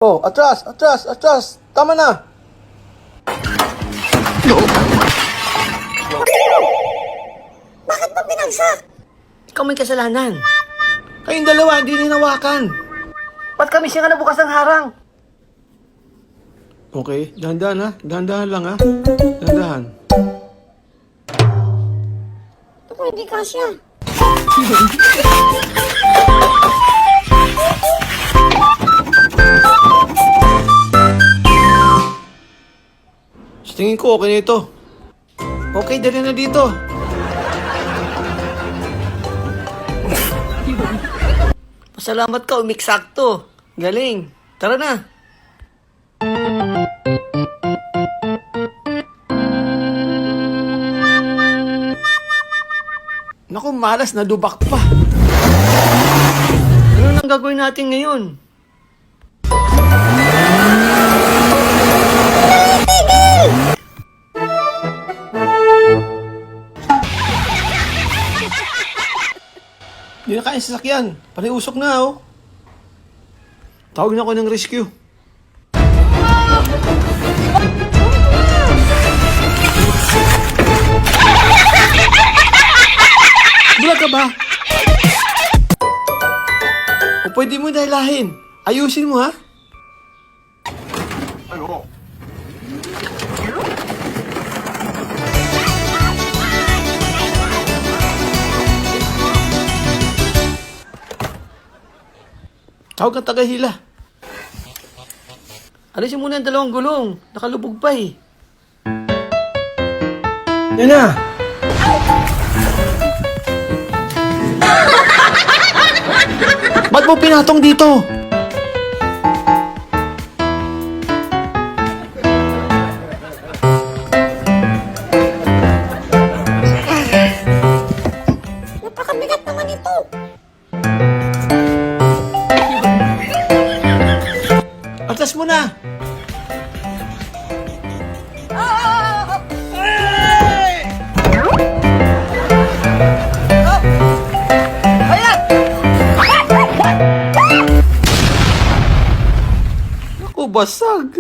Oh, atras, atras, atras. Tama na. Bakit ba binagsak? Ikaw may kasalanan. Kayong dalawa, hindi ninawakan. Ba't kami siya nga nabukas ng harang? Okay, dahan-dahan ha. Dahan-dahan lang ha. Dahan-dahan. Ito hindi kasya. Sa tingin ko, okay na ito. Okay, dali na dito. Pasalamat ka, umiksakto. Galing. Tara na. Naku, malas na dubak pa. Ano nang gagawin natin ngayon? Hindi na kaya sasakyan. Paniusok na oh. Tawag na ako ng rescue. Bulag ka ba? O pwede mo dahilahin. Ayusin mo ha. Tawag ka tagahila. Alisin muna ang dalawang gulong. Nakalubog pa eh. Yan na. Ba't mo pinatong dito? Napakabigat naman ito. Atlas mo na. Naku, basag.